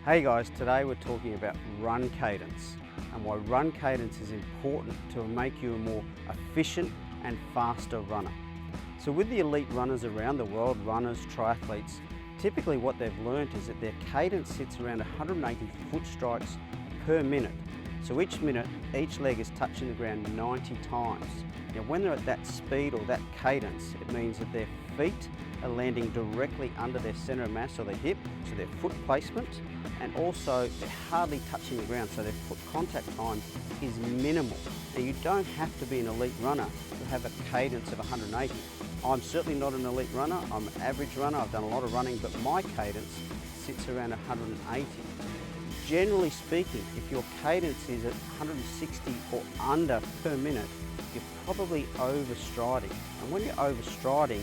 Hey guys, today we're talking about run cadence and why run cadence is important to make you a more efficient and faster runner. So with the elite runners around the world, runners, triathletes, typically what they've learned is that their cadence sits around 180 foot strikes per minute. So each minute, each leg is touching the ground 90 times. Now when they're at that speed or that cadence, it means that their feet are landing directly under their center of mass or their hip, so their foot placement, and also they're hardly touching the ground, so their foot contact time is minimal. Now you don't have to be an elite runner to have a cadence of 180. I'm certainly not an elite runner, I'm an average runner, I've done a lot of running, but my cadence sits around 180. Generally speaking, if your cadence is at 160 or under per minute, you're probably overstriding. And when you're overstriding,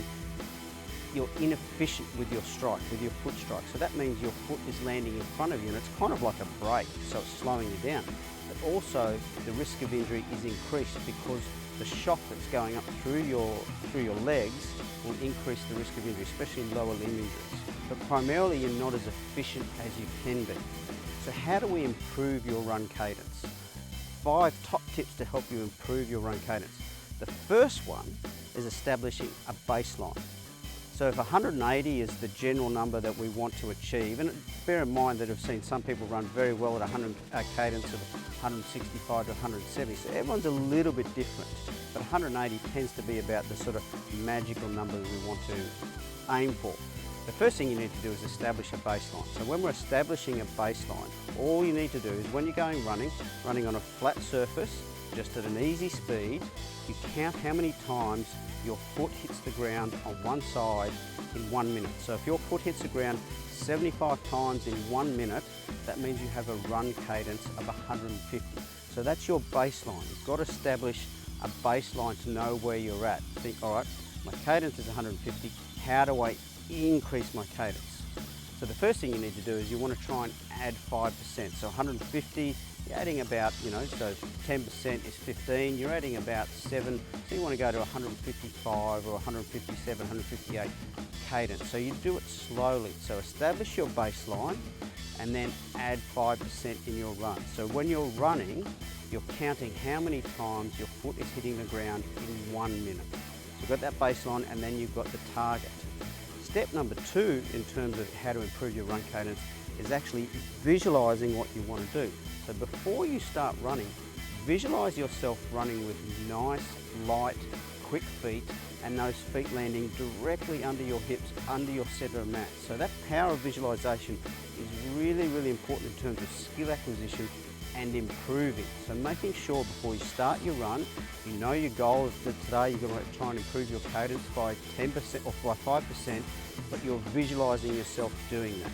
you're inefficient with your strike, with your foot strike. So that means your foot is landing in front of you and it's kind of like a brake, so it's slowing you down. But also the risk of injury is increased because the shock that's going up through your legs will increase the risk of injury, especially lower limb injuries. But primarily you're not as efficient as you can be. So how do we improve your run cadence? 5 top tips to help you improve your run cadence. The first one is establishing a baseline. So if 180 is the general number that we want to achieve, and bear in mind that I've seen some people run very well at a cadence of 165 to 170, so everyone's a little bit different, but 180 tends to be about the sort of magical number that we want to aim for. The first thing you need to do is establish a baseline. So when we're establishing a baseline, all you need to do is when you're going running on a flat surface, just at an easy speed, you count how many times your foot hits the ground on one side in 1 minute. So if your foot hits the ground 75 times in 1 minute, that means you have a run cadence of 150. So that's your baseline. You've got to establish a baseline to know where you're at. Think, all right, my cadence is 150, how do I increase my cadence? So the first thing you need to do is you want to try and add 5%. So 150, you're adding about, so 10% is 15, you're adding about 7, so you want to go to 155 or 157, 158 cadence. So you do it slowly. So establish your baseline and then add 5% in your run. So when you're running, you're counting how many times your foot is hitting the ground in 1 minute. So you've got that baseline and then you've got the target. Step number 2 in terms of how to improve your run cadence is actually visualizing what you want to do. So before you start running, visualize yourself running with nice, light, quick feet and those feet landing directly under your hips, under your center of mass. So that power of visualization is really, really important in terms of skill acquisition and improving. So making sure before you start your run, you know your goal is that today you're going to try and improve your cadence by 10% or by 5%, but you're visualizing yourself doing that.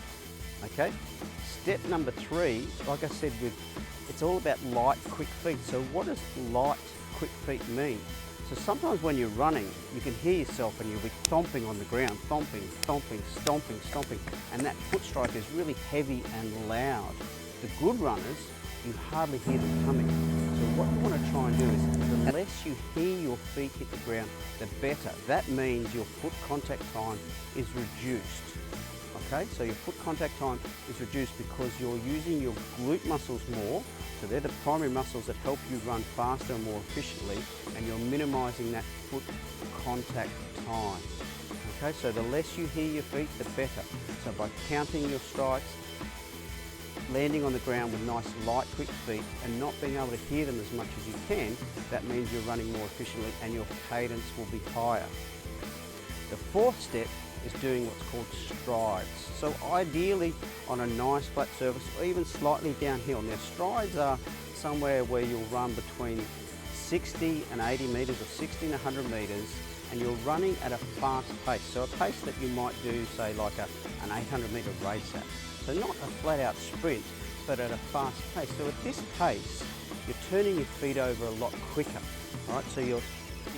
Okay? Step number 3, like I said, it's all about light, quick feet. So what does light, quick feet mean? So sometimes when you're running, you can hear yourself and you'll be stomping on the ground, stomping, stomping, stomping, stomping, and that foot strike is really heavy and loud. The good runners, you hardly hear them coming. So what you want to try and do is, the less you hear your feet hit the ground, the better. That means your foot contact time is reduced. Okay, so your foot contact time is reduced because you're using your glute muscles more, so they're the primary muscles that help you run faster and more efficiently, and you're minimizing that foot contact time. Okay, so the less you hear your feet, the better. So by counting your strikes, landing on the ground with nice light quick feet and not being able to hear them as much as you can, that means you're running more efficiently and your cadence will be higher. The 4th step is doing what's called strides. So ideally on a nice flat surface or even slightly downhill. Now strides are somewhere where you'll run between 60 and 80 metres or 60 and 100 metres, and you're running at a fast pace. So a pace that you might do, say like an 800 metre race at. So not a flat out sprint, but at a fast pace. So at this pace, you're turning your feet over a lot quicker, all right? So you're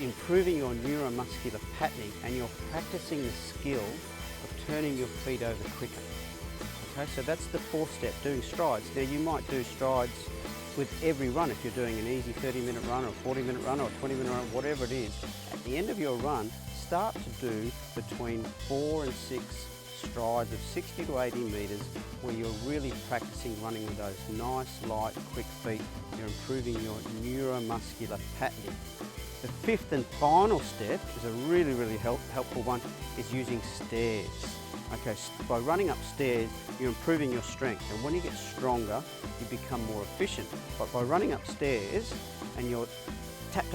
improving your neuromuscular patterning and you're practicing the skill of turning your feet over quicker. Okay, so that's the 4th step, doing strides. Now you might do strides with every run if you're doing an easy 30-minute run or 40-minute run or 20-minute run, whatever it is. At the end of your run, start to do between 4 and 6 strides of 60 to 80 metres where you're really practicing running with those nice, light, quick feet. You're improving your neuromuscular patterning. The fifth and final step is a really helpful one, is using stairs. Okay, by running upstairs, you're improving your strength, and when you get stronger, you become more efficient. But by running upstairs, and you're tap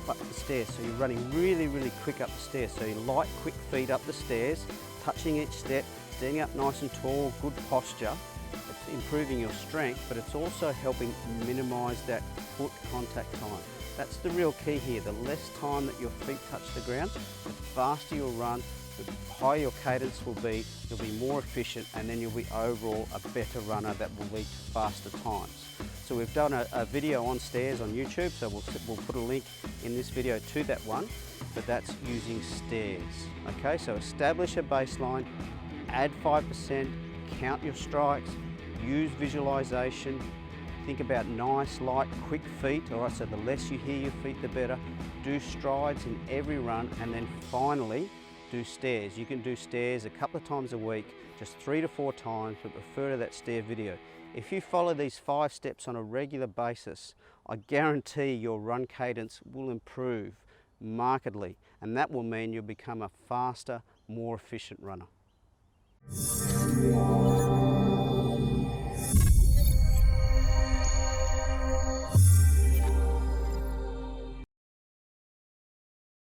up the stairs, so you're running really quick up the stairs. So you light, quick feet up the stairs, touching each step, standing up nice and tall, good posture. It's improving your strength, but it's also helping minimise that foot contact time. That's the real key here. The less time that your feet touch the ground, the faster you'll run, the higher your cadence will be, you'll be more efficient, and then you'll be overall a better runner that will lead to faster times. So we've done a video on stairs on YouTube, so we'll put a link in this video to that one, but that's using stairs. Okay, so establish a baseline, add 5%, count your strikes, use visualization, think about nice, light, quick feet. All right, so the less you hear your feet, the better. Do strides in every run, and then finally, do stairs. You can do stairs a couple of times a week, just 3 to 4 times, but refer to that stair video. If you follow these 5 steps on a regular basis, I guarantee your run cadence will improve markedly, and that will mean you'll become a faster, more efficient runner.